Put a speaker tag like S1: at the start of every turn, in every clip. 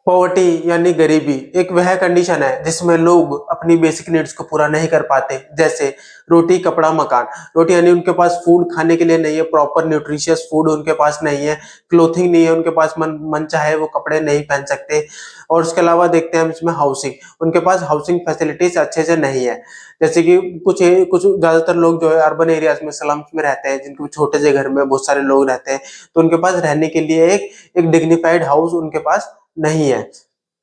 S1: Poverty यानी गरीबी एक वह कंडीशन है जिसमें लोग अपनी बेसिक नीड्स को पूरा नहीं कर पाते, जैसे रोटी, कपड़ा, मकान। रोटी यानी उनके पास फूड खाने के लिए नहीं है, प्रॉपर न्यूट्रिशियस फूड उनके पास नहीं है, क्लोथिंग नहीं है उनके पास, मन चाहे वो कपड़े नहीं पहन सकते। और उसके अलावा देखते हैं हम इसमें हाउसिंग, उनके पास हाउसिंग फैसिलिटीज अच्छे से नहीं है। जैसे कि कुछ ज्यादातर लोग जो है अर्बन एरियाज में, स्लम्स में रहते हैं, जिनके छोटे से घर में बहुत सारे लोग रहते हैं, तो उनके पास रहने के लिए एक डिग्निफाइड हाउस उनके पास नहीं है।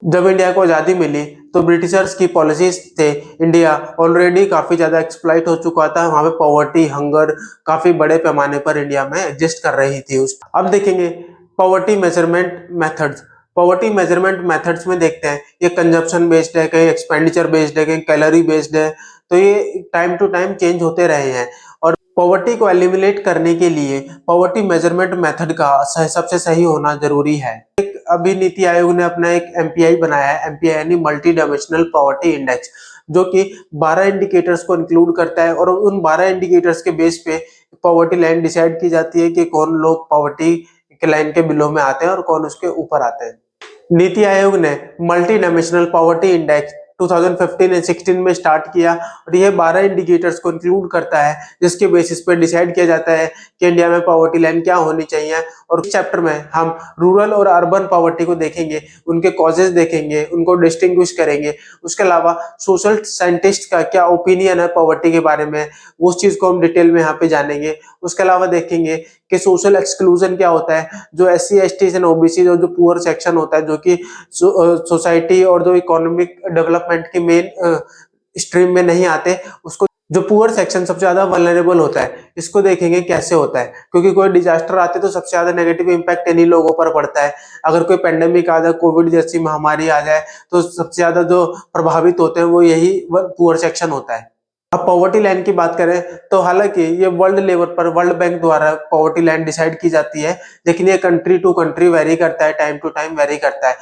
S1: जब इंडिया को आजादी मिली तो ब्रिटिशर्स की पॉलिसीज थे, इंडिया ऑलरेडी काफी ज्यादा एक्सप्लॉइट हो चुका था, वहां पे पॉवर्टी, हंगर काफी बड़े पैमाने पर इंडिया में एग्जिस्ट कर रही थी उस। अब देखेंगे poverty measurement methods. Poverty measurement methods में देखते हैं, ये कंजप्शन बेस्ड है, कहीं एक्सपेंडिचर बेस्ड है, कहीं कैलोरी बेस्ड है, तो ये टाइम टू टाइम चेंज होते रहे हैं। और पॉवर्टी को एलिमिनेट करने के लिए पॉवर्टी मेजरमेंट मेथड का सबसे सही होना जरूरी है। अभी नीति आयोग ने अपना एक एमपीआई बनाया है, एमपीआई यानी मल्टी डायमेंशनल पॉवर्टी इंडेक्स, जो कि 12 इंडिकेटर्स को इंक्लूड करता है, और उन 12 इंडिकेटर्स के बेस पे पॉवर्टी लाइन डिसाइड की जाती है कि कौन लोग पॉवर्टी के लाइन के बिलो में आते हैं और कौन उसके ऊपर आते हैं। नीति आयोग ने multi dimensional poverty index 2015 and 16 में स्टार्ट किया, और ये 12 इंडिकेटर्स को इंक्लूड करता है, जिसके बेसिस पर डिसाइड किया जाता है कि इंडिया में पॉवर्टी लाइन क्या होनी चाहिए। और इस चैप्टर में हम रूरल और अर्बन पॉवर्टी को देखेंगे, उनके कॉजेज देखेंगे, उनको डिस्टिंग्विश करेंगे। उसके अलावा सोशल साइंटिस्ट का क्या ओपिनियन है पॉवर्टी के बारे में, उस चीज को हम डिटेल में यहाँ पे जानेंगे। उसके अलावा देखेंगे कि सोशल एक्सक्लूजन क्या होता है, जो SC ST एंड OBC जो पुअर सेक्शन होता है, जो कि सोसाइटी और जो इकोनॉमिक डेवलपमेंट की मेन स्ट्रीम में नहीं आते, उसको, जो पुअर सेक्शन सबसे ज्यादा वल्नरेबल होता है, इसको देखेंगे कैसे होता है। क्योंकि कोई डिजास्टर आते तो सबसे ज्यादा नेगेटिव इंपैक्ट इन्हीं लोगों पर पड़ता है। अगर कोई पेंडेमिक आ जाए, कोविड जैसी महामारी आ जाए, तो सबसे ज्यादा जो प्रभावित होते हैं वो यही पुअर सेक्शन होता है। अब पॉवर्टी लाइन की बात करें तो हालांकि ये वर्ल्ड लेवल पर वर्ल्ड बैंक द्वारा पॉवर्टी लाइन डिसाइड की जाती है, लेकिन ये कंट्री टू कंट्री वेरी करता है, टाइम टू टाइम वेरी करता है।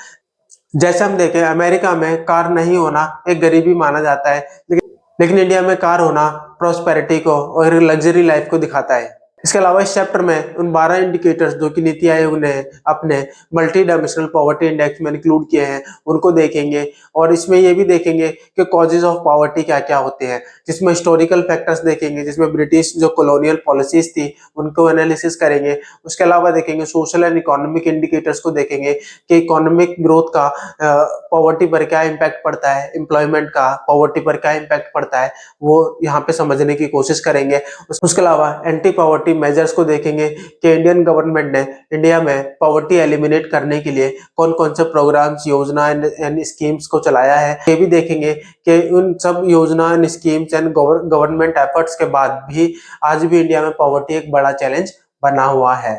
S1: जैसे हम देखें, अमेरिका में कार नहीं होना एक गरीबी माना जाता है, लेकिन इंडिया में कार होना प्रॉस्पेरिटी को और लग्जरी लाइफ को दिखाता है। इसके अलावा इस चैप्टर में उन 12 इंडिकेटर्स जो कि नीति आयोग ने अपने मल्टी डायमेंशनल पॉवर्टी इंडेक्स में इंक्लूड किए हैं, उनको देखेंगे। और इसमें ये भी देखेंगे कि कॉजेज ऑफ पॉवर्टी क्या क्या होते हैं, जिसमें हिस्टोरिकल फैक्टर्स देखेंगे, जिसमें ब्रिटिश जो कॉलोनियल पॉलिसीज थी उनको एनालिसिस करेंगे। उसके अलावा देखेंगे सोशल एंड इकोनॉमिक इंडिकेटर्स को देखेंगे कि इकोनॉमिक ग्रोथ का पॉवर्टी पर क्या इम्पैक्ट पड़ता है, एम्प्लॉयमेंट का पॉवर्टी पर क्या इम्पैक्ट पड़ता है, वो यहाँ पे समझने की कोशिश करेंगे। उसके अलावा एंटी पॉवर्टी मेजर्स को देखेंगे कि इंडियन गवर्नमेंट ने इंडिया में पॉवर्टी एलिमिनेट करने के लिए कौन कौन से प्रोग्राम्स, योजना एंड स्कीम्स को चलाया है। ये भी देखेंगे कि उन सब योजना and schemes and government efforts के बाद भी आज भी इंडिया में पॉवर्टी एक बड़ा चैलेंज बना हुआ है।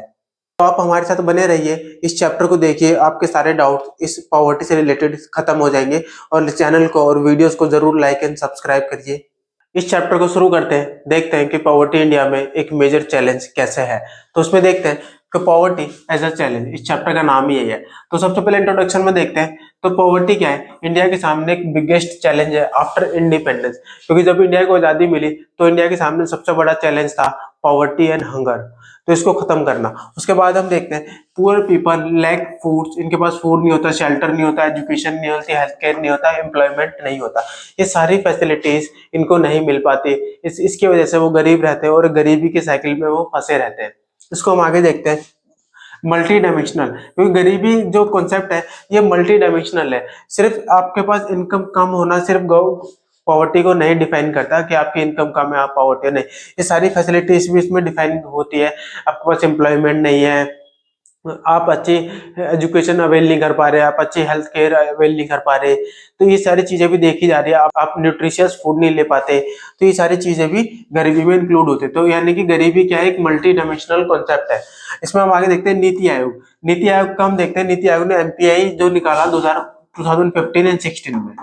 S1: तो आप हमारे साथ बने रहिए, इस चैप्टर को देखिए, आपके सारे डाउट इस पॉवर्टी से रिलेटेड खत्म हो जाएंगे। और चैनल को और वीडियोस को जरूर लाइक एंड सब्सक्राइब करिए। इस चैप्टर को शुरू करते हैं, देखते हैं कि पॉवर्टी इंडिया में एक मेजर चैलेंज कैसे है। तो उसमें देखते हैं कि पॉवर्टी एज अ चैलेंज, इस चैप्टर का नाम ही यही है। तो सबसे पहले इंट्रोडक्शन में देखते हैं तो पॉवर्टी क्या है। इंडिया के सामने एक बिगेस्ट चैलेंज है आफ्टर इंडिपेंडेंस, क्योंकि जब इंडिया को आजादी मिली तो इंडिया के सामने सबसे बड़ा चैलेंज था पॉवर्टी एंड हंगर, तो इसको खत्म करना। उसके बाद हम देखते हैं पुअर पीपल लैक फूड्स, इनके पास फूड नहीं होता, शेल्टर नहीं होता, एजुकेशन नहीं होती, हेल्थ केयर नहीं होता, एम्प्लॉयमेंट नहीं होता, ये सारी फैसिलिटीज इनको नहीं मिल पाती। इसकी वजह से वो गरीब रहते हैं और गरीबी के साइकिल में वो फंसे रहते हैं। इसको हम आगे देखते हैं मल्टी डायमेंशनल, क्योंकि गरीबी जो कॉन्सेप्ट है ये मल्टी डायमेंशनल है। सिर्फ आपके पास इनकम कम होना सिर्फ पॉवर्टी को नहीं डिफाइन करता कि आपकी इनकम कम है आप पॉवर्टी नहीं, ये सारी फैसिलिटीज भी इसमें डिफाइन होती है। आपके पास एम्प्लॉयमेंट नहीं है, आप अच्छी एजुकेशन अवेल नहीं कर पा रहे, आप अच्छी हेल्थ केयर अवेल नहीं कर पा रहे, तो ये सारी चीजें भी देखी जा रही है। आप न्यूट्रिशियस फूड नहीं ले पाते, तो ये सारी चीजें भी गरीबी में इंक्लूड होते हैं। तो यानी कि गरीबी क्या है, एक मल्टी डायमेंशनल कॉन्सेप्ट है। इसमें हम आगे देखते हैं नीति आयोग। नीति आयोग का हम देखते हैं, नीति आयोग ने एमपीआई जो निकाला 2015 एंड 16 में,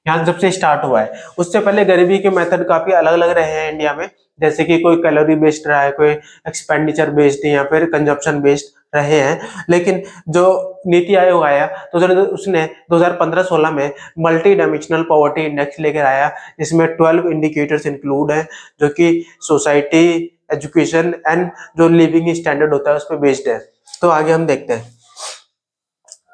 S1: यहाँ जब से स्टार्ट हुआ है। उससे पहले गरीबी के मेथड काफी अलग अलग रहे हैं इंडिया में, जैसे कि कोई कैलोरी बेस्ड रहा है, कोई एक्सपेंडिचर बेस्ड या फिर कंजप्शन बेस्ड रहे हैं। लेकिन जो नीति आयोग आया तो उसने 2015-16 में मल्टी डायमेंशनल पॉवर्टी इंडेक्स लेकर आया, जिसमें 12 इंडिकेटर्स इंक्लूड है, जो कि सोसाइटी, एजुकेशन एंड जो लिविंग स्टैंडर्ड होता है उस पर बेस्ड है। तो आगे हम देखते हैं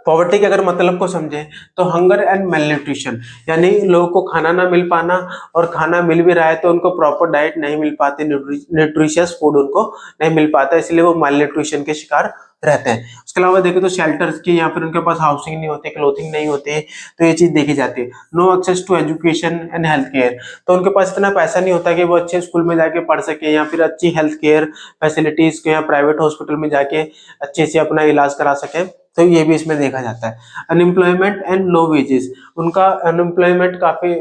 S1: पॉवर्टी के अगर मतलब को समझे तो हंगर एंड मेलन्यूट्रिशन, यानी लोगों को खाना ना मिल पाना, और खाना मिल भी रहा है तो उनको प्रॉपर डाइट नहीं मिल पाती, न्यूट्रिशियस फूड उनको नहीं मिल पाता, इसलिए वो मेलन्यूट्रिशन के शिकार रहते हैं। उसके अलावा देखें तो शेल्टर्स की, या फिर उनके पास हाउसिंग नहीं होती, क्लोथिंग नहीं होती, तो ये चीज देखी जाती है। No access to education and health care, तो उनके पास इतना पैसा नहीं होता कि वो अच्छे स्कूल में जाके पढ़ सके, या फिर अच्छी हेल्थ केयर फैसिलिटीज के या प्राइवेट हॉस्पिटल में जाके अच्छे से अपना इलाज करा सके, तो ये भी इसमें देखा जाता है। अनएम्प्लॉयमेंट एंड लो वेजेस, उनका अनएम्प्लॉयमेंट काफी,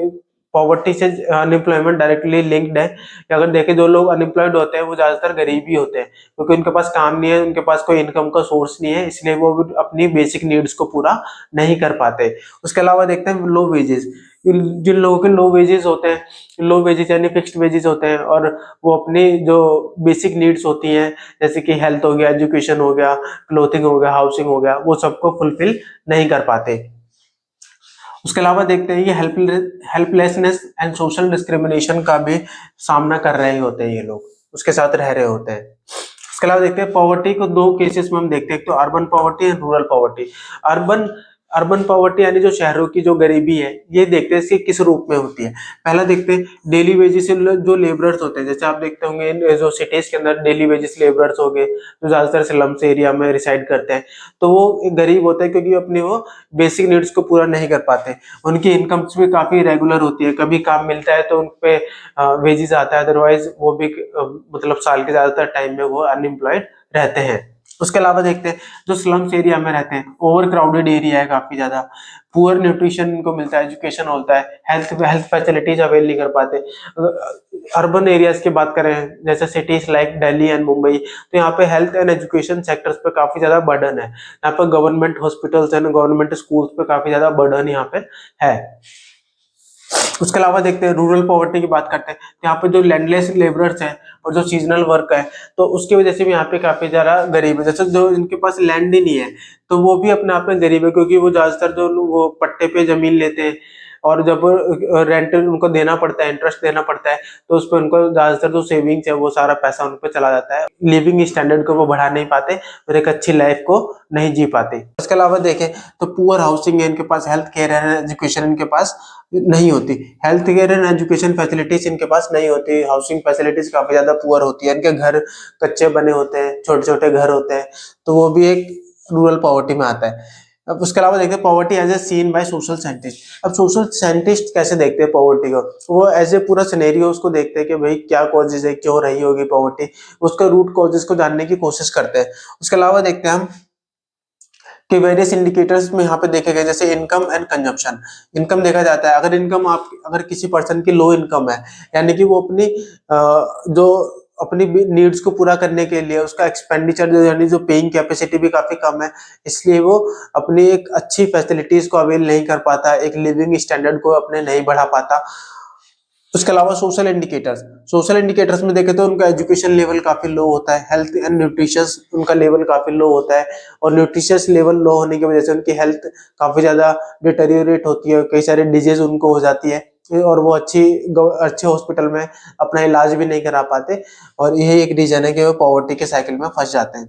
S1: पॉवर्टी से अनएम्प्लॉयमेंट डायरेक्टली लिंक्ड है। कि अगर देखें जो लोग अनएम्प्लॉयड होते हैं वो ज्यादातर गरीब ही होते हैं, क्योंकि उनके पास काम नहीं है, उनके पास कोई इनकम का सोर्स नहीं है, इसलिए वो भी अपनी बेसिक नीड्स को पूरा नहीं कर पाते। उसके अलावा देखते हैं लो वेजेस, जिन लोगों के लो वेजेस होते हैं, लो वेजेस यानी फिक्स्ड वेजेस होते हैं, और वो अपनी जो बेसिक नीड्स होती हैं, जैसे कि हेल्थ हो गया, एजुकेशन हो गया, क्लोथिंग हो गया, हाउसिंग हो गया, वो सबको फुलफिल नहीं कर पाते। उसके अलावा देखते हैं ये हेल्पलेसनेस एंड सोशल डिस्क्रिमिनेशन का भी सामना कर रहे होते हैं ये लोग, उसके साथ रह रहे होते हैं। उसके अलावा देखते हैं पॉवर्टी को दो केसेस में हम देखते हैं, एक तो urban poverty and rural poverty. Urban urban poverty यानी जो शहरों की जो गरीबी है, ये देखते हैं इसकी किस रूप में होती है। पहला देखते हैं डेली वेजेस जो लेबरर्स होते हैं, जैसे आप देखते होंगे जो सिटीज के अंदर डेली वेजेस लेबरर्स हो गए, जो ज्यादातर स्लम्स एरिया में रिसाइड करते हैं, तो वो गरीब होते हैं क्योंकि अपनी वो बेसिक नीड्स को पूरा नहीं कर पाते। उनकी इनकम्स भी काफी रेगुलर होती है, कभी काम मिलता है तो उन पे वेजेस आता है, अदरवाइज वो भी मतलब साल के ज्यादातर टाइम में वो अनएम्प्लॉयड रहते हैं। उसके अलावा देखते हैं जो स्लम्स एरिया में रहते हैं, ओवर क्राउडेड एरिया है काफी ज्यादा, पुअर न्यूट्रिशन इनको मिलता है, एजुकेशन होता है, हेल्थ हेल्थ फैसिलिटीज अवेल नहीं कर पाते। अर्बन एरियाज की बात करें जैसे cities like Delhi and Mumbai, तो यहाँ पे हेल्थ एंड एजुकेशन सेक्टर्स पे काफी ज्यादा बर्डन है, यहाँ पे government hospitals and government schools पे काफी ज्यादा बर्डन यहाँ पे है। उसके अलावा देखते हैं रूरल पॉवर्टी की बात करते हैं, यहाँ पे जो लैंडलेस लेबरर्स हैं और जो सीजनल वर्क है, तो उसकी वजह से भी यहाँ पे काफी ज्यादा गरीब है। जैसे जो इनके पास लैंड ही नहीं है, तो वो भी अपने आप में गरीब है, क्योंकि वो ज्यादातर जो वो पट्टे पे जमीन लेते हैं, और जब रेंट उनको देना पड़ता है, इंटरेस्ट देना पड़ता है, तो उस पर उनको ज्यादातर जो सेविंग्स है वो सारा पैसा उन पर चला जाता है, लिविंग स्टैंडर्ड को वो बढ़ा नहीं पाते और एक अच्छी लाइफ को नहीं जी पाते। इसके अलावा देखें तो पुअर हाउसिंग है इनके पास, हेल्थ केयर है, एजुकेशन इनके पास नहीं होती, health care and education facilities इनके पास नहीं होती, हाउसिंग फैसिलिटीज काफी ज्यादा पुअर होती है, इनके घर कच्चे बने होते हैं, छोटे छोटे घर होते हैं, तो वो भी एक रूरल पॉवर्टी में आता है। अब उसके अलावा देखते हैं poverty as a seen by social scientist. अब सोशल साइंटिस्ट कैसे देखते हैं पॉवर्टी को, वो एज ए पूरा सिनेरियो उसको देखते हैं कि भाई क्या कॉजेज है, क्यों रही होगी पॉवर्टी, उसका रूट कॉजेज को जानने की कोशिश करते हैं। उसके अलावा देखते हैं हम कि वेरियस इंडिकेटर्स में यहाँ पे देखे गए, जैसे इनकम एंड कंजम्पशन। इनकम देखा जाता है, अगर किसी पर्सन की लो इनकम है, यानी कि वो अपनी जो अपनी नीड्स को पूरा करने के लिए उसका एक्सपेंडिचर जो यानी जो पेइंग कैपेसिटी भी काफी कम है, इसलिए वो अपनी एक अच्छी फैसिलिटीज को अवेल नहीं कर पाता, एक लिविंग स्टैंडर्ड को अपने नहीं बढ़ा पाता। उसके अलावा सोशल इंडिकेटर्स में देखें तो उनका एजुकेशन लेवल काफी लो होता है, हेल्थ एंड न्यूट्रिशियस उनका लेवल काफी लो होता है, और न्यूट्रिशियस लेवल लो होने की वजह से उनकी हेल्थ काफी ज्यादा डिटेरियोरेट होती है, कई सारे डिजीज उनको हो जाती है, और वो अच्छे हॉस्पिटल में अपना इलाज भी नहीं करा पाते, और यही एक रीजन है कि वो पॉवर्टी के साइकिल में फंस जाते हैं।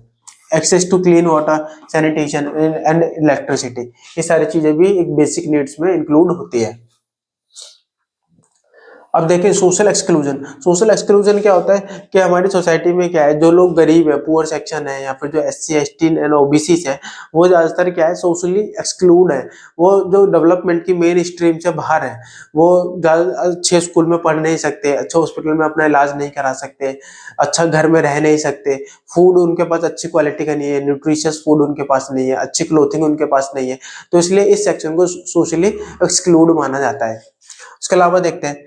S1: Access to clean water, sanitation and electricity, ये सारी चीजें भी एक बेसिक नीड्स में इंक्लूड होती है। अब देखिए सोशल एक्सक्लूजन क्या होता है कि हमारी सोसाइटी में क्या है, जो लोग गरीब है, पुअर सेक्शन है, या फिर जो SC ST एंड ओबीसी है, वो ज्यादातर क्या है, सोशली एक्सक्लूड है, वो जो डेवलपमेंट की मेन स्ट्रीम से बाहर है, वो ज्यादा अच्छे स्कूल में पढ़ नहीं सकते, अच्छे हॉस्पिटल में अपना इलाज नहीं करा सकते, अच्छा घर में रह नहीं सकते, फूड उनके पास अच्छी क्वालिटी का नहीं है, न्यूट्रिशियस फूड उनके पास नहीं है, अच्छी क्लोथिंग उनके पास नहीं है, तो इसलिए इस सेक्शन को सोशली एक्सक्लूड माना जाता है। उसके अलावा देखते हैं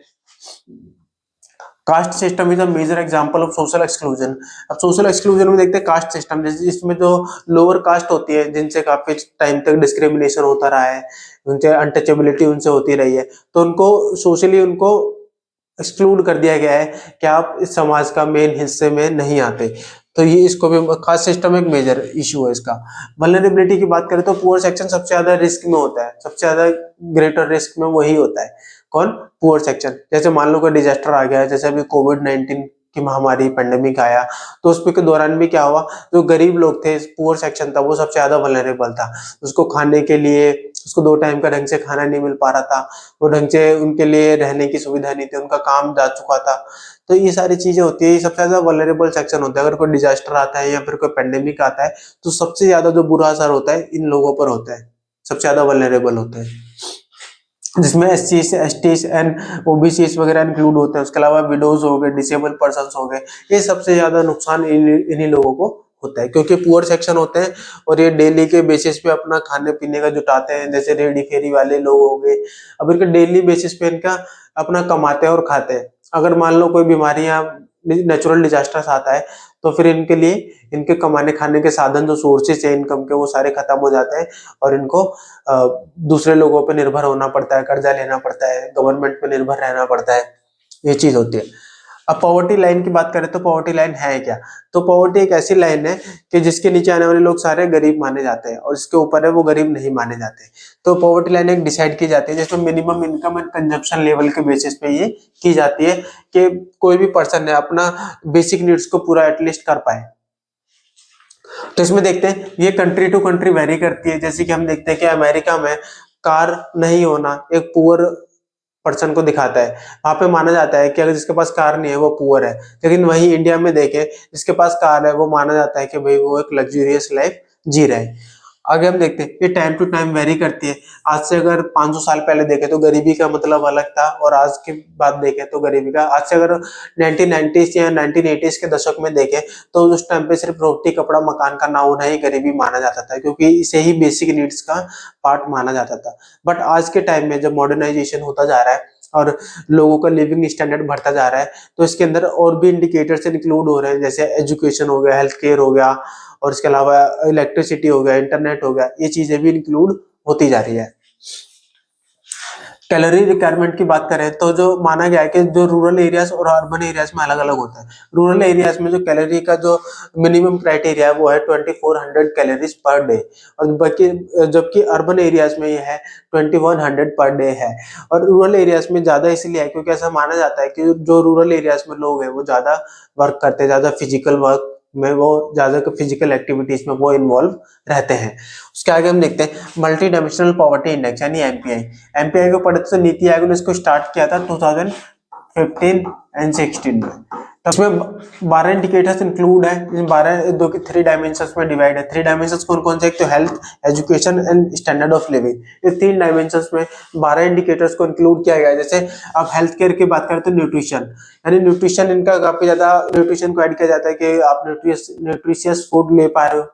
S1: caste system is a major example of social exclusion. अब सोशल एक्सक्लूजन में देखते हैं कास्ट सिस्टम, जैसे इसमें जो लोअर कास्ट होती है, जिनसे काफी टाइम तक डिस्क्रिमिनेशन होता रहा है, उनसे अनटचेबिलिटी उनसे होती रही है, तो उनको सोशली उनको एक्सक्लूड कर दिया गया है कि आप इस समाज का मेन हिस्से में नहीं आते, तो ये इसको भी कास्ट सिस्टम एक मेजर इशू है इसका। वल्नरेबिलिटी की बात करें तो पुअर सेक्शन सबसे ज्यादा रिस्क में होता है, सबसे ज्यादा ग्रेटर रिस्क में वही होता है, कौन, पुअर सेक्शन। जैसे मान लो कोई डिजास्टर आ गया है, जैसे अभी कोविड-19 की महामारी पेंडेमिक आया, तो उसके के दौरान भी क्या हुआ, जो गरीब लोग थे, पुअर सेक्शन था, वो सबसे ज्यादा वल्नरेबल था। उसको खाने के लिए, उसको 2 टाइम का ढंग से खाना नहीं मिल पा रहा था, वो ढंग से उनके लिए रहने की सुविधा नहीं थी, उनका काम जा चुका था। तो ये सारी चीजें होती है, ये सबसे ज्यादा वल्नरेबल सेक्शन होता है। अगर कोई डिजास्टर आता है या फिर कोई पेंडेमिक आता है, तो सबसे ज्यादा जो बुरा असर होता है इन लोगों पर होता है, सबसे ज्यादा वल्नरेबल होते हैं, जिसमें एससीज, एसटीज एंड ओबीसीज वगैरह इंक्लूड होते हैं। उसके अलावा विडोज हो गए, डिसेबल पर्सन हो गए, ये सबसे ज्यादा नुकसान इन्हीं लोगों को होता है, क्योंकि पुअर सेक्शन होते हैं और ये डेली के बेसिस पे अपना खाने पीने का जुटाते हैं। जैसे रेडी फेरी वाले लोग हो गए, अब इनका डेली बेसिस पे इनका अपना कमाते हैं और खाते हैं। अगर मान लो कोई बीमारियां, नेचुरल डिजास्टर्स आता है, तो फिर इनके लिए इनके कमाने खाने के साधन, जो सोर्सेज है इनकम के, वो सारे खत्म हो जाते हैं और इनको दूसरे लोगों पे निर्भर होना पड़ता है, कर्जा लेना पड़ता है, गवर्नमेंट पे निर्भर रहना पड़ता है, ये चीज होती है। अब पॉवर्टी लाइन की बात करें तो पॉवर्टी लाइन है क्या? तो पॉवर्टी एक ऐसी लाइन है कि जिसके नीचे आने वाले लोग सारे गरीब माने जाते हैं और इसके ऊपर है वो गरीब नहीं माने जाते। तो पॉवर्टी लाइन एक डिसाइड की जाती है जिसमें minimum income and consumption level के बेसिस पे ये की जाती है कि कोई भी पर्सन है अपना बेसिक नीड्स को पूरा एटलीस्ट कर पाए। तो इसमें देखते हैं ये कंट्री टू कंट्री वेरी करती है। जैसे कि हम देखते हैं कि अमेरिका में कार नहीं होना एक पुअर पर्सन को दिखाता है, वहां पे माना जाता है कि अगर जिसके पास कार नहीं है वो पुअर है। लेकिन वहीं इंडिया में देखें, जिसके पास कार है वो माना जाता है कि भाई वो एक लग्जूरियस लाइफ जी रहा है। आगे हम देखते हैं ये टाइम टू टाइम वेरी करती है। आज से अगर 500 साल पहले देखें तो गरीबी का मतलब अलग था और आज के बाद देखें तो गरीबी का, आज से अगर 1990s या 1980s के दशक में देखें तो उस टाइम पे सिर्फ रोटी कपड़ा मकान का ना होना ही गरीबी माना जाता था, क्योंकि इसे ही बेसिक नीड्स का पार्ट माना जाता था। बट आज के टाइम में जब मॉडर्नाइजेशन होता जा रहा है और लोगों का लिविंग स्टैंडर्ड बढ़ता जा रहा है, तो इसके अंदर और भी इंडिकेटर्स इंक्लूड हो रहे हैं, जैसे एजुकेशन हो गया, हेल्थ केयर हो गया और इसके अलावा इलेक्ट्रिसिटी हो गया, इंटरनेट हो गया, ये चीजें भी इंक्लूड होती जा रही है। कैलोरी रिक्वायरमेंट की बात करें तो जो माना गया है कि जो रूरल एरियाज और अर्बन एरियाज में अलग अलग होता है। रूरल एरियाज में जो कैलोरी का जो मिनिमम क्राइटेरिया है वो है 2400 कैलोरीज पर डे, और बाकी जबकि अर्बन एरियाज में ये है 2100 पर डे है। और रूरल एरियाज में ज्यादा इसलिए है क्योंकि ऐसा माना जाता है कि जो रूरल एरियाज में लोग हैं वो ज्यादा वर्क करते हैं, ज्यादा फिजिकल वर्क में, वो ज्यादा फिजिकल एक्टिविटीज में वो इन्वॉल्व रहते हैं। उसके आगे हम देखते हैं मल्टी डायमेंशनल पॉवर्टी इंडेक्स यानी एमपीआई। एमपीआई को पढ़ते तो नीति आयोग ने इसको स्टार्ट किया था 2015 एंड 16 में। तो इसमें 12 इंडिकेटर्स इंक्लूड है, इन 12 दो की 3 डायमेंशंस में डिवाइड है। 3 डायमेंशंस कौन कौन से? एक तो health, education and standard of living. इस 3 डायमेंशंस में 12 इंडिकेटर्स को इंक्लूड किया गया है। जैसे आप हेल्थ केयर की बात करें तो न्यूट्रिशन, यानी न्यूट्रिशन इनका काफी ज्यादा न्यूट्रिशन को ऐड किया जाता है कि आप न्यूट्रिशियस फूड ले पा रहे हो,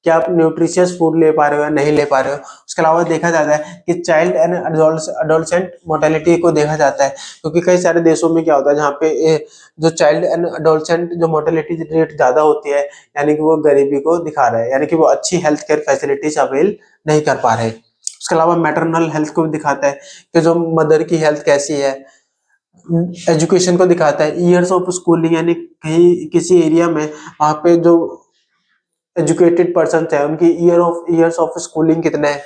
S1: क्या आप न्यूट्रिशियस फूड ले पा रहे हो या नहीं ले पा रहे हो। उसके अलावा देखा जाता है कि चाइल्ड एंड अडोलसेंट मोर्टेलिटी को देखा जाता है, क्योंकि कई सारे देशों में क्या होता है जहाँ पे जो चाइल्ड एंड अडोलसेंट जो मोर्टेलिटी रेट ज्यादा होती है, यानी कि वो गरीबी को दिखा रहा है, यानी कि वो अच्छी हेल्थ केयर फैसिलिटीज अवेल नहीं कर पा रहे। उसके अलावा मैटरनल हेल्थ को भी दिखाता है कि जो मदर की हेल्थ कैसी है। एजुकेशन को दिखाता है, ईयर्स ऑफ स्कूलिंग, यानी कहीं किसी एरिया में वहाँ पे जो एजुकेटेड पर्सन है उनकी ईयर्स ऑफ स्कूलिंग कितने है।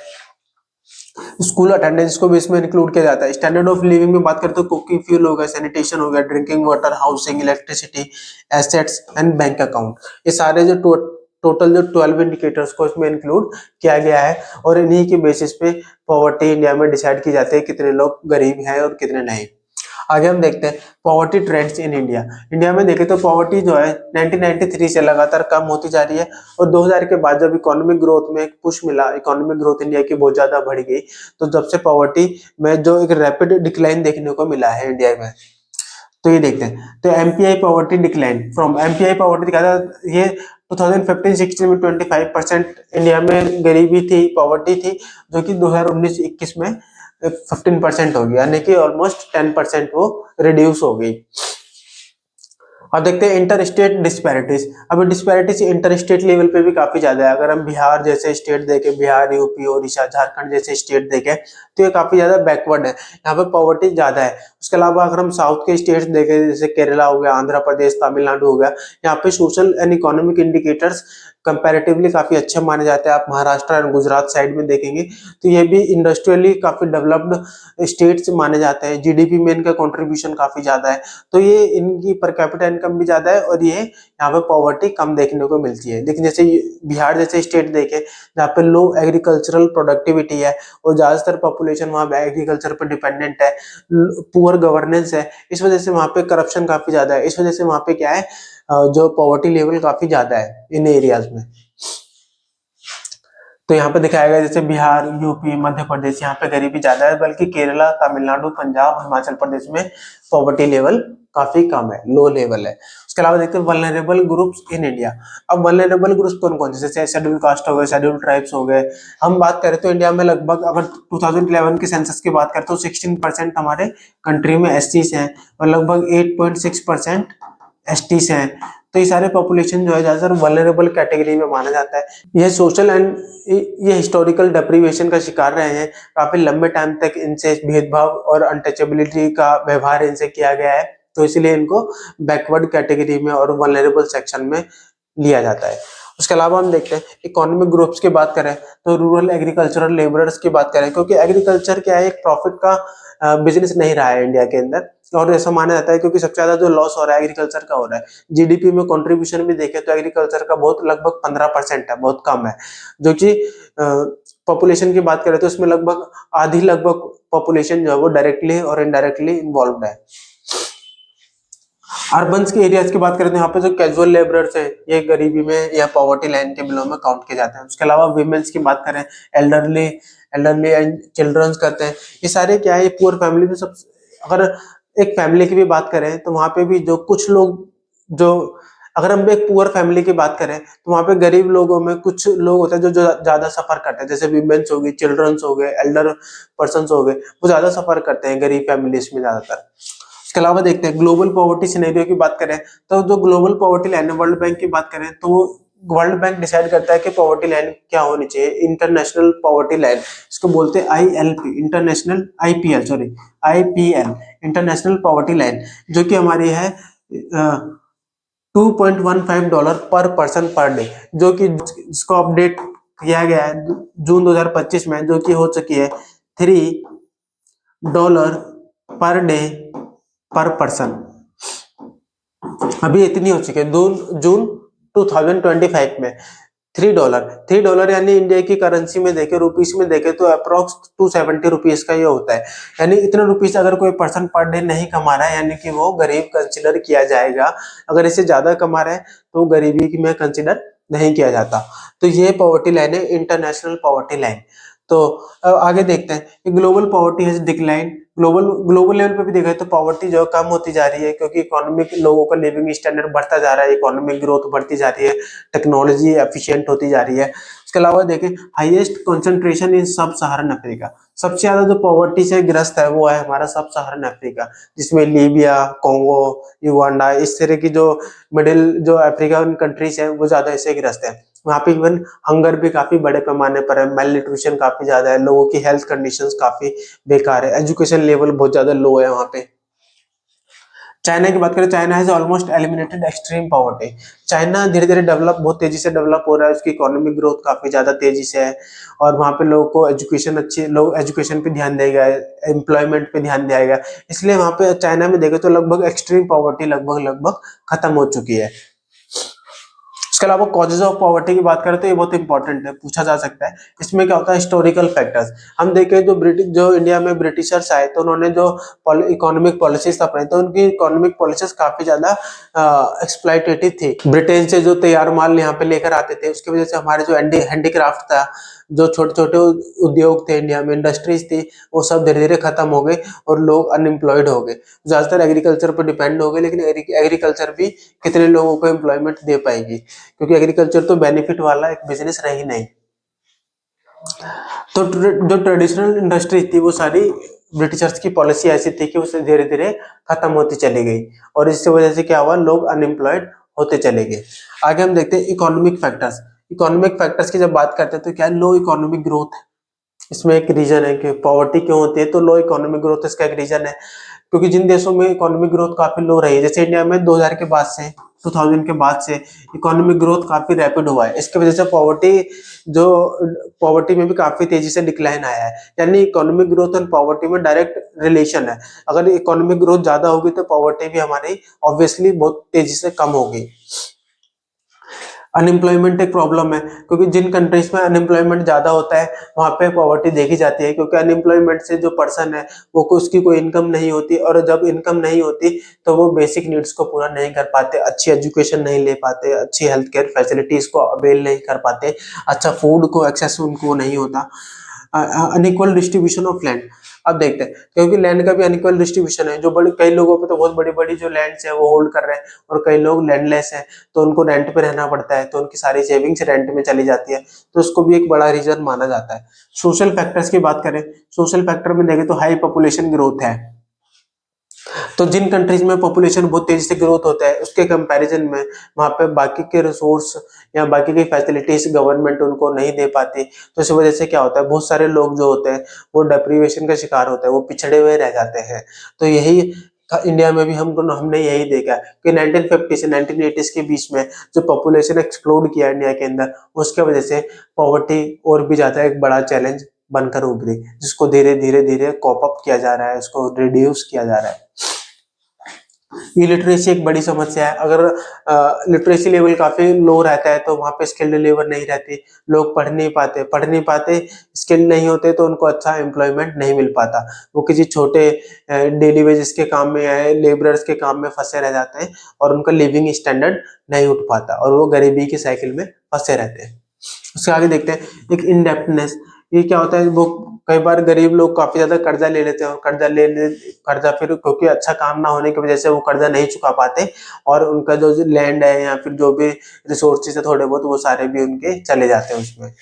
S1: स्कूल अटेंडेंस को भी इसमें इंक्लूड किया जाता है। स्टैंडर्ड ऑफ लिविंग में बात करते तो कुकिंग फ्यूल हो गया, सैनिटेशन हो गया, drinking water, housing, electricity, assets and bank account, ये सारे जो टोटल जो 12 इंडिकेटर्स को इसमें इंक्लूड किया गया है और इन्हीं के बेसिस पे पॉवर्टी इंडिया में डिसाइड की जाती है कितने लोग गरीब हैं और कितने नहीं। आगे हम देखते हैं poverty trends in India. India में देखें तो पॉवर्टी जो है 1993 से लगातार कम होती जा रही है और 2000 के बाद जब इकोनॉमिक ग्रोथ में एक पुश मिला, इकोनॉमिक ग्रोथ इंडिया की बहुत ज्यादा बढ़ गई, तो जब से पॉवर्टी में जो एक रैपिड डिक्लाइन देखने को मिला है इंडिया में। तो ये देखते हैं, तो MPI poverty decline from MPI poverty दिखाता है ये 2015-16 में 25% इंडिया में गरीबी थी, पॉवर्टी थी, जो कि 2019-21 में 15% हो गया, यानी कि ऑलमोस्ट 10% वो रिड्यूस हो गई। अब देखते हैं इंटर स्टेट डिस्पैरिटीज। अभी डिस्पैरिटीज इंटर स्टेट लेवल पे भी काफी ज्यादा है। अगर हम बिहार जैसे स्टेट देखें, बिहार, यूपी, ओडिशा, झारखंड जैसे स्टेट देखें तो ये काफी ज्यादा बैकवर्ड है, यहाँ पे पॉवर्टी ज्यादा है। उसके अलावा अगर हम साउथ के स्टेट्स देखें जैसे केरला हो गया, आंध्र प्रदेश, तमिलनाडु हो गया, यहाँ पे social and economic indicators comparatively काफी अच्छे माने जाते हैं। आप महाराष्ट्र और गुजरात साइड में देखेंगे तो ये भी इंडस्ट्रियली काफी डेवलप्ड स्टेट्स माने जाते हैं। जीडीपी में इनका कंट्रीब्यूशन काफी ज्यादा है, तो ये इनकी पर कैपिटा इनकम भी ज्यादा है और ये यहाँ पे पॉवर्टी कम देखने को मिलती है। लेकिन जैसे बिहार जैसे स्टेट देखे जहाँ पे लो एग्रीकल्चरल प्रोडक्टिविटी है और ज्यादातर पॉपुलेशन वहाँ पे एग्रीकल्चर पर डिपेंडेंट है, पुअर गवर्नेंस है, इस वजह से वहाँ पे करप्शन काफी ज्यादा है, इस वजह से वहाँ पे क्या है जो पॉवर्टी लेवल काफी ज्यादा है इन एरियाज में। तो यहाँ पे दिखाया गया जैसे बिहार, यूपी, मध्य प्रदेश यहाँ पे गरीबी ज्यादा है, बल्कि केरला, तमिलनाडु, पंजाब, हिमाचल प्रदेश में पॉवर्टी लेवल काफी कम है, लो लेवल है। उसके अलावा देखते हैं वल्नरेबल ग्रुप्स इन इंडिया। अब वल्नरेबल ग्रुप्स कौन कौन से, जैसे शेड्यूल कास्ट हो गए, शेड्यूल ट्राइब्स हो गए। हम बात करें तो इंडिया में लगभग अगर 2011 के सेंसस की बात करें तो 16% हमारे कंट्री में एससीज हैं और लगभग 8.6% एसटीज हैं। तो ये सारे पॉपुलेशन जो है ज्यादातर वल्नरेबल कैटेगरी में माना जाता है। ये सोशल एंड ये हिस्टोरिकल डिप्रीवेशन का शिकार रहे हैं, काफी लंबे टाइम तक इनसे भेदभाव और अनटचेबिलिटी का व्यवहार इनसे किया गया है, तो इसलिए इनको बैकवर्ड कैटेगरी में और वल्नरेबल सेक्शन में लिया जाता है। उसके अलावा हम देखते हैं इकोनॉमिक ग्रुप्स की बात करें तो रूरल एग्रीकल्चरल लेबरर्स की बात करें, क्योंकि एग्रीकल्चर क्या है एक प्रॉफिट का बिजनेस नहीं रहा है इंडिया के अंदर, और ऐसा माना जाता है क्योंकि सबसे ज्यादा जो लॉस हो रहा है एग्रीकल्चर का हो रहा है। जीडीपी में कंट्रीब्यूशन भी देखें तो एग्रीकल्चर का बहुत लगभग 15% है, बहुत कम है। जो कि पॉपुलेशन की बात करें तो इसमें लगभग आधी लगभग पॉपुलेशन जो है वो डायरेक्टली और इनडायरेक्टली इन्वॉल्व है। अर्बन्स के एरियाज की बात करें तो यहाँ पे जो कैजुअल लेबरर्स हैं ये गरीबी में या पॉवर्टी लाइन के बिलो में काउंट किए जाते हैं। उसके अलावा विमेन्स की बात करें, एल्डरली एंड चिल्ड्रंस करते हैं, ये सारे क्या है पुअर फैमिली में सब। अगर एक फैमिली की भी बात करें तो वहां पे भी जो कुछ लोग जो अगर हम एक पुअर फैमिली की बात करें तो वहां पे गरीब लोगों में कुछ लोग होते हैं जो ज्यादा सफर करते हैं, जैसे विमेन्स हो गई, चिल्ड्रंस हो गए, एल्डर पर्सन हो गए, वो ज्यादा सफर करते हैं गरीब फैमिलीज में ज्यादातर। इसके अलावा देखते हैं ग्लोबल पॉवर्टी सिनेरियो की बात करें तो जो ग्लोबल पॉवर्टी लाइन है वर्ल्ड बैंक की बात करें तो वर्ल्ड बैंक डिसाइड करता है कि पॉवर्टी लाइन क्या होनी चाहिए। इंटरनेशनल पॉवर्टी लाइन इसको बोलते हैं ILP, international IPL sorry IPL international poverty line, जो कि हमारी है $2.15 पर पर्सन पर डे, जो कि जिसको अपडेट किया गया है जून 2025 में, जो कि हो चुकी है $3 पर डे पर पर्सन। अभी इतनी हो चुकी है जून 2025 में $3 यानी इंडिया की करेंसी में देखे, रुपीस में देखे तो अप्रोक्स 270 रुपीज का ये होता है। यानी इतने रुपीस अगर कोई पर्सन पर डे नहीं कमा रहा है यानी कि वो गरीब कंसिडर किया जाएगा। अगर इससे ज्यादा कमा रहा है तो गरीबी में कंसिडर नहीं किया जाता। तो ये पॉवर्टी लाइन है, इंटरनेशनल पॉवर्टी लाइन। तो आगे देखते हैं global poverty has decline. Global level पे भी देखा तो पॉवर्टी जो कम होती जा रही है, क्योंकि इकोनॉमिक लोगों का लिविंग स्टैंडर्ड बढ़ता जा रहा है, इकोनॉमिक ग्रोथ बढ़ती जा रही है, टेक्नोलॉजी एफिशिएंट होती जा रही है। इसके अलावा देखें हाईएस्ट कंसंट्रेशन इन सब सहारन अफ्रीका, सबसे ज्यादा जो पॉवर्टी से ग्रस्त है वो है हमारा सब सहारन अफ्रीका, जिसमें लीबिया, कोंगो, युगांडा, इस तरह की जो मिडिल जो अफ्रीकन कंट्रीज है वो ज्यादा इससे ग्रस्त है। वहाँ पे इवन हंगर भी काफी बड़े पैमाने पर है, मेल न्यूट्रिशन काफी ज्यादा है, लोगों की हेल्थ कंडीशंस काफी बेकार है, एजुकेशन लेवल बहुत ज्यादा लो है वहाँ पे। चाइना की बात करें, China has almost eliminated extreme poverty. China धीरे धीरे डेवलप, बहुत तेजी से डेवलप हो रहा है, उसकी इकोनॉमिक ग्रोथ काफी ज्यादा तेजी से है और वहाँ पे लोगों को एजुकेशन अच्छी, लोग एजुकेशन पे ध्यान देगा, एम्प्लॉयमेंट पे ध्यान देगा, इसलिए वहाँ पे चाइना में देखे तो लगभग एक्सट्रीम पॉवर्टी लगभग खत्म हो चुकी है। इसके अलावा कॉजेज ऑफ पॉवर्टी की बात करें तो ये बहुत इंपॉर्टेंट है, पूछा जा सकता है। इसमें क्या होता है हिस्टोरिकल फैक्टर्स। हम देखें जो इंडिया में ब्रिटिशर्स आए तो उन्होंने जो इकोनॉमिक पॉलिसीज अपनाई तो उनकी इकोनॉमिक पॉलिसीज काफी ज्यादा एक्सप्लॉइटेटिव थी। ब्रिटेन से जो तैयार माल यहाँ पे लेकर आते थे उसकी वजह से हमारे जो हैंडीक्राफ्ट था, जो छोटे छोटे उद्योग थे इंडिया में, इंडस्ट्रीज थी, वो सब धीरे धीरे खत्म हो गए और लोग अनएम्प्लॉयड हो गए, ज्यादातर एग्रीकल्चर पर डिपेंड हो गए। लेकिन एग्रीकल्चर भी कितने लोगों को एम्प्लॉयमेंट दे पाएगी, क्योंकि एग्रीकल्चर तो बेनिफिट वाला एक बिजनेस रही नहीं। तो जो ट्रेडिशनल इंडस्ट्री थी वो सारी ब्रिटिशर्स की पॉलिसी ऐसी थी कि उसे धीरे धीरे खत्म होती चली गई और इसकी वजह से क्या हुआ, लोग अनएम्प्लॉयड होते चले गए। आगे हम देखते हैं इकोनॉमिक फैक्टर्स। इकोनॉमिक फैक्टर्स की जब बात करते हैं तो क्या लो इकोनॉमिक ग्रोथ है, इसमें एक रीजन है कि पॉवर्टी क्यों होती है, तो लो इकोनॉमिक ग्रोथ इसका एक रीजन है। क्योंकि जिन देशों में इकोनॉमिक ग्रोथ काफी लो रही है, जैसे इंडिया में 2000 के बाद से 2000 के बाद से इकोनॉमिक ग्रोथ काफी रैपिड हुआ है, इसकी वजह से जो पॉवर्टी में भी काफी तेजी से डिक्लाइन आया है। यानी इकोनॉमिक ग्रोथ और पॉवर्टी में डायरेक्ट रिलेशन है। अगर इकोनॉमिक ग्रोथ ज्यादा होगी तो पॉवर्टी भी हमारी ऑब्वियसली बहुत तेजी से कम होगी। अनएम्प्लॉयमेंट एक प्रॉब्लम है, क्योंकि जिन कंट्रीज में अनएम्प्लॉयमेंट ज्यादा होता है वहां पे पॉवर्टी देखी जाती है, क्योंकि अनएम्प्लॉयमेंट से जो पर्सन है वो उसकी कोई इनकम नहीं होती, और जब इनकम नहीं होती तो वो बेसिक नीड्स को पूरा नहीं कर पाते, अच्छी एजुकेशन नहीं ले पाते, अच्छी हेल्थ केयर फैसिलिटीज को अवेल नहीं कर पाते, अच्छा फूड को एक्सेस उनको नहीं होता। अनइक्वल डिस्ट्रीब्यूशन ऑफ लैंड, अब देखते हैं, क्योंकि लैंड का भी अनइक्वल डिस्ट्रीब्यूशन है। जो बड़ी कई लोगों पे तो बहुत बड़ी बड़ी जो लैंड्स है वो होल्ड कर रहे हैं, और कई लोग लैंडलेस है, तो उनको रेंट पे रहना पड़ता है, तो उनकी सारी सेविंग्स रेंट में चली जाती है, तो उसको भी एक बड़ा रीजन माना जाता है। सोशल फैक्टर्स की बात करें, सोशल फैक्टर में देखें तो हाई पॉपुलेशन ग्रोथ है। तो जिन कंट्रीज में पॉपुलेशन बहुत तेजी से ग्रोथ होता है उसके कंपैरिजन में वहां पे बाकी के रिसोर्स या बाकी की फैसिलिटीज गवर्नमेंट उनको नहीं दे पाती, तो इस वजह से क्या होता है, बहुत सारे लोग जो होते हैं वो डेप्रीवेशन का शिकार होते हैं, वो पिछड़े हुए रह जाते हैं। तो यही इंडिया में भी हमने यही देखा कि 1950 से 1980 के बीच में जो पॉपुलेशन एक्सप्लोड किया इंडिया के अंदर, उसके वजह से पॉवर्टी और भी ज्यादा एक बड़ा चैलेंज बनकर उभरी, जिसको धीरे धीरे धीरे कॉप अप किया जा रहा है, उसको रिड्यूस किया जा रहा है। इलिटरेसी एक बड़ी समस्या है। अगर लिटरेसी लेवल काफी लो रहता है तो वहाँ पे स्किल्ड लेबर नहीं रहती, लोग पढ़ नहीं पाते, स्किल्ड नहीं होते तो उनको अच्छा एम्प्लॉयमेंट नहीं मिल पाता, वो किसी छोटे डेली वेजेस के काम में या लेबरर्स के काम में फंसे रह जाते हैं, और उनका लिविंग स्टैंडर्ड नहीं उठ पाता, और वो गरीबी की साइकिल में फंसे रहते हैं। उसके आगे देखते हैं एक इनडेप्टनेस। ये क्या होता है, वो कई बार गरीब लोग काफी ज्यादा कर्जा ले लेते हैं, और कर्जा फिर क्योंकि अच्छा काम ना होने की वजह से वो कर्जा नहीं चुका पाते, और उनका जो लैंड है या फिर जो भी रिसोर्सेज है थोड़े बहुत, वो सारे भी उनके चले जाते हैं उसमें।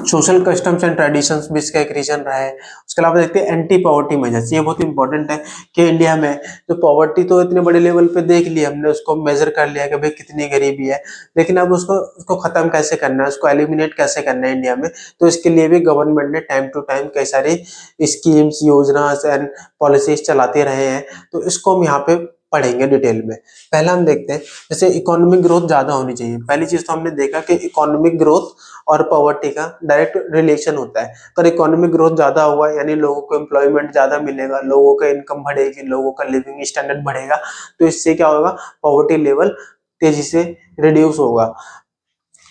S1: सोशल कस्टम्स एंड ट्रेडिशंस भी इसका एक रीजन रहा है। उसके अलावा देखते हैं एंटी पॉवर्टी मेजर्स, ये बहुत इंपॉर्टेंट है कि इंडिया में जो पॉवर्टी तो इतने बड़े लेवल पे देख लिया हमने, उसको मेजर कर लिया कि भाई कितनी गरीबी है, लेकिन अब उसको खत्म कैसे करना है, उसको एलिमिनेट कैसे करना है इंडिया में, तो इसके लिए भी गवर्नमेंट ने टाइम टू टाइम कई सारी स्कीम्स, योजना एंड पॉलिसीज चलाते रहे हैं। तो इसको हम यहाँ पे पढ़ेंगे डिटेल में। पहला हम देखते हैं, जैसे इकोनॉमिक ग्रोथ ज्यादा होनी चाहिए। पहली चीज तो हमने देखा कि इकोनॉमिक ग्रोथ और पॉवर्टी का डायरेक्ट रिलेशन होता है। अगर इकोनॉमिक ग्रोथ ज्यादा हुआ यानी लोगों को एम्प्लॉयमेंट ज्यादा मिलेगा, लोगों का इनकम बढ़ेगी, लोगों का लिविंग स्टैंडर्ड बढ़ेगा, तो इससे क्या होगा, पॉवर्टी लेवल तेजी से रिड्यूस होगा।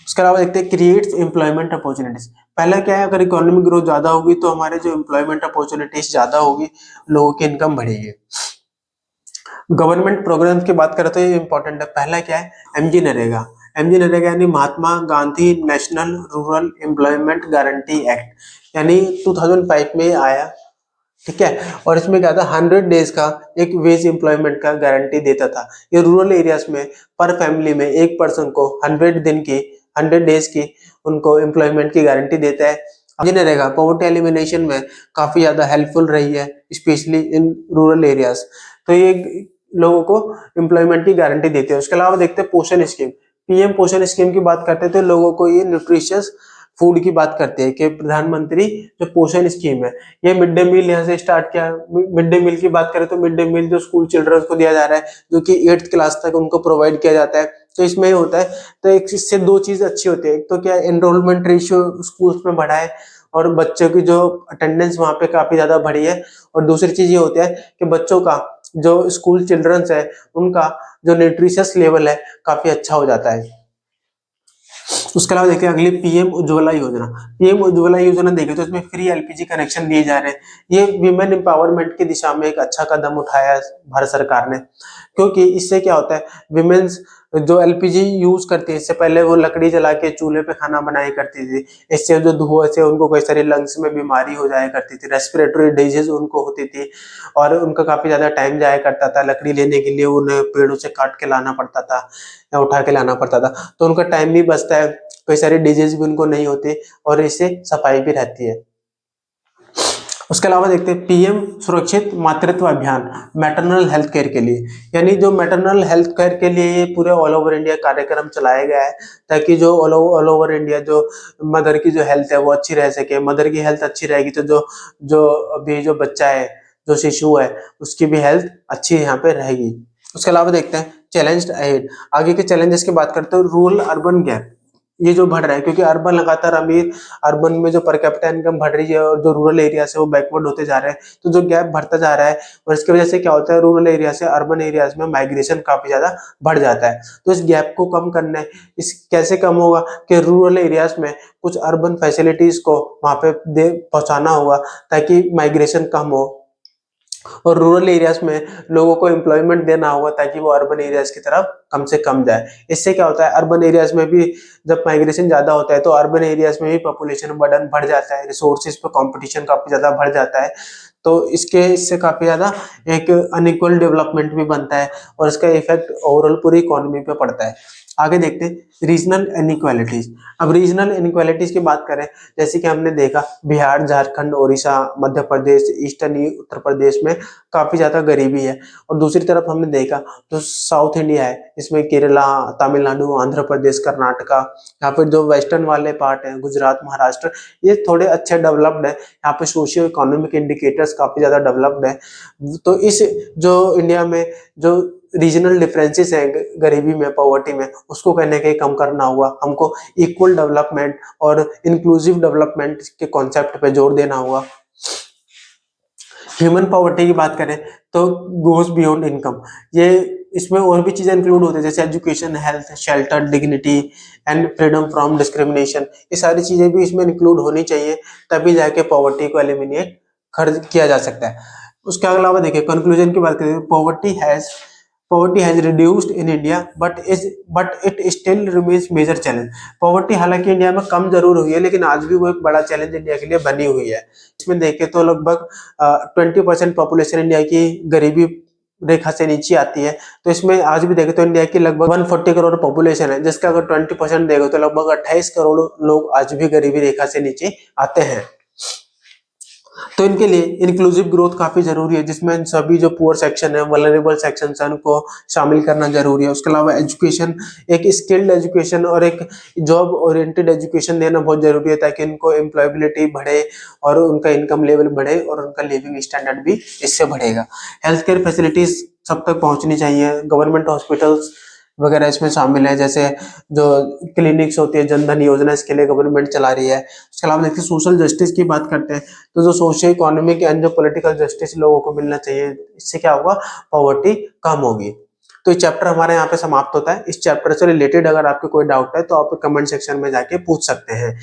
S1: उसके अलावा देखते हैं क्रिएट्स एम्प्लॉयमेंट अपॉर्चुनिटीज। पहला क्या है, अगर इकोनॉमिक ग्रोथ ज्यादा होगी तो हमारे जो एम्प्लॉयमेंट अपॉर्चुनिटीज ज्यादा होगी, लोगों की इनकम बढ़ेगी। गवर्नमेंट प्रोग्राम्स की बात करें तो ये इंपॉर्टेंट है। पहला क्या है, एमजी नरेगा। एमजी नरेगा यानी Mahatma Gandhi national rural employment guarantee act, यानी 2005 में आया, ठीक है। और इसमें क्या था, 100 डेज का एक वेज एम्प्लॉयमेंट का गारंटी देता था। ये रूरल एरियाज में पर फैमिली में एक पर्सन को 100 डेज की उनको एम्प्लॉयमेंट की गारंटी देता है। अब ये नरेगा पॉवर्टी एलिमिनेशन में काफी ज्यादा हेल्पफुल रही है, स्पेशली इन रूरल एरियाज। तो ये लोगों को एम्प्लॉयमेंट की गारंटी देते हैं। उसके अलावा देखते हैं पोषण स्कीम। पीएम पोषण स्कीम की बात करते हैं तो लोगों को ये न्यूट्रिशियस फूड की बात करते हैं कि प्रधानमंत्री जो पोषण स्कीम है, ये मिड डे मील यहाँ से स्टार्ट किया। मिड डे मील की बात करें तो मिड डे मील जो स्कूल चिल्ड्रंस को दिया जा रहा है, जो कि 8th क्लास तक उनको प्रोवाइड किया जाता है। तो इसमें होता है, तो एक इससे दो चीज अच्छी होती है, एक तो क्या एनरोलमेंट रेशियो स्कूल्स में बढ़ा है, और बच्चों की जो अटेंडेंस वहाँ पे काफी ज्यादा बढ़ी है। और दूसरी चीज ये होती है कि बच्चों का जो स्कूल चिल्ड्रंस है उनका जो न्यूट्रिशियस लेवल है काफी अच्छा हो जाता है। उसके अलावा देखिए अगली पीएम उज्ज्वला योजना। पीएम उज्ज्वला योजना देखें तो इसमें फ्री एलपीजी कनेक्शन दिए जा रहे हैं। ये विमेन एम्पावरमेंट की दिशा में एक अच्छा कदम उठाया है भारत सरकार ने, क्योंकि इससे क्या होता है, विमेन्स जो एलपीजी यूज करती है, इससे पहले वो लकड़ी जला के चूल्हे पे खाना बनाया करती थी, इससे जो धुआं से उनको कई सारी लंग्स में बीमारी हो जाया करती थी, रेस्पिरेटरी डिजीज उनको होती थी, और उनका काफी ज्यादा टाइम जाया करता था। लकड़ी लेने के लिए उन्हें पेड़ों से काट के लाना पड़ता था या उठा के लाना पड़ता था, तो उनका टाइम भी बचता है, कई सारी डिजीज भी उनको नहीं होती, और इससे सफाई भी रहती है। उसके अलावा देखते हैं पीएम सुरक्षित मातृत्व अभियान मैटरनल हेल्थ केयर के लिए, यानी जो मैटरनल हेल्थ केयर के लिए ये पूरे ऑल ओवर इंडिया कार्यक्रम चलाया गया है, ताकि जो ऑल ओवर इंडिया जो मदर की जो हेल्थ है वो अच्छी रह सके। मदर की हेल्थ अच्छी रहेगी तो जो जो अभी जो बच्चा है, जो शिशु है, उसकी भी हेल्थ अच्छी यहाँ पे रहेगी। उसके अलावा देखते हैं चैलेंज अहेड, आगे के चैलेंजेस की बात करते हैं। रूरल अर्बन गैप ये जो बढ़ रहा है, क्योंकि अर्बन लगातार अमीर, अर्बन में जो पर कैपिटा इनकम बढ़ रही है और जो रूरल एरिया से वो बैकवर्ड होते जा रहे हैं, तो जो गैप बढ़ता जा रहा है, और इसकी वजह से क्या होता है, रूरल एरिया से अर्बन एरियाज में माइग्रेशन काफी ज्यादा बढ़ जाता है। तो इस गैप को कम करना है, इस कैसे कम होगा कि रूरल एरियाज में कुछ अर्बन फैसिलिटीज को वहां पे दे पहुंचाना होगा, ताकि माइग्रेशन कम हो, और रूरल एरियाज में लोगों को एम्प्लॉयमेंट देना होगा ताकि वो अर्बन एरियाज की तरफ कम से कम जाए। इससे क्या होता है, अर्बन एरियाज में भी जब माइग्रेशन ज्यादा होता है तो अर्बन एरियाज में भी पॉपुलेशन बर्डन बढ़ जाता है, रिसोर्सेज पे कंपटीशन काफी ज्यादा बढ़ जाता है। तो इससे काफी ज्यादा एक अनइक्वल डेवलपमेंट भी बनता है, और इसका इफेक्ट ओवरऑल पूरी इकोनॉमी पे पड़ता है। आगे देखते हैं रीजनल इनइक्वालिटीज। अब रीजनल इनइक्वालिटीज की बात करें, जैसे कि हमने देखा बिहार, झारखंड, ओडिशा, मध्य प्रदेश, ईस्टर्न उत्तर प्रदेश में काफी ज्यादा गरीबी है, और दूसरी तरफ हमने देखा तो साउथ इंडिया है, इसमें केरला, तमिलनाडु, आंध्र प्रदेश, कर्नाटका, यहाँ पे जो वेस्टर्न वाले पार्ट है, गुजरात, महाराष्ट्र, ये थोड़े अच्छे डेवलप्ड है। यहाँ पे सोशियो इकोनॉमिक इंडिकेटर्स काफी ज्यादा डेवलप्ड है। तो इस जो इंडिया में जो रीजनल डिफरेंसेस हैं गरीबी में, पॉवर्टी में, उसको कहने के कम करना होगा। हमको इक्वल डेवलपमेंट और इंक्लूसिव डेवलपमेंट के कॉन्सेप्ट पे जोर देना होगा। ह्यूमन पॉवर्टी की बात करें तो गोज बियॉन्ड इनकम, ये इसमें और भी चीजें इंक्लूड होती है, जैसे education, health, shelter, dignity and freedom from discrimination. ये सारी चीजें भी इसमें इंक्लूड होनी चाहिए, तभी जाके पॉवर्टी को एलिमिनेट कर किया जा सकता है। उसके अलावा देखिए कंक्लूजन की बात करें, poverty has reduced in India but it still remains major challenge. Poverty हालांकि इंडिया में कम जरूर हुई है, लेकिन आज भी वो एक बड़ा चैलेंज इंडिया के लिए बनी हुई है। इसमें देखें तो लगभग 20% पॉपुलेशन इंडिया की गरीबी रेखा से नीचे आती है। तो इसमें आज भी देखें तो इंडिया की लगभग 140 करोड़ पॉपुलेशन है, जिसका अगर 20% देखो तो लगभग 28 करोड़ लोग आज भी गरीबी रेखा से नीचे आते हैं। तो इनके लिए इंक्लूसिव ग्रोथ काफी जरूरी है, जिसमें सभी जो पुअर सेक्शन है, वल्नरेबल सेक्शन है, उनको शामिल करना जरूरी है। उसके अलावा एजुकेशन, एक स्किल्ड एजुकेशन और एक जॉब ओरिएंटेड एजुकेशन देना बहुत जरूरी है, ताकि इनको एम्प्लॉयबिलिटी बढ़े और उनका इनकम लेवल बढ़े और उनका लिविंग स्टैंडर्ड भी इससे बढ़ेगा। हेल्थ केयर फैसिलिटीज सब तक पहुंचनी चाहिए, गवर्नमेंट हॉस्पिटल्स वगैरह इसमें शामिल है, जैसे जो क्लिनिक्स होती है, जनधन योजना इसके लिए गवर्नमेंट चला रही है। उसके अलावा देखिए सोशल जस्टिस की बात करते हैं, तो जो सोशियो इकोनॉमिक एंड जो पॉलिटिकल जस्टिस लोगों को मिलना चाहिए, इससे क्या होगा, पॉवर्टी कम होगी। तो ये चैप्टर हमारे यहाँ पे समाप्त होता है। इस चैप्टर से रिलेटेड अगर आपके कोई डाउट है तो आप कमेंट सेक्शन में जाके पूछ सकते हैं।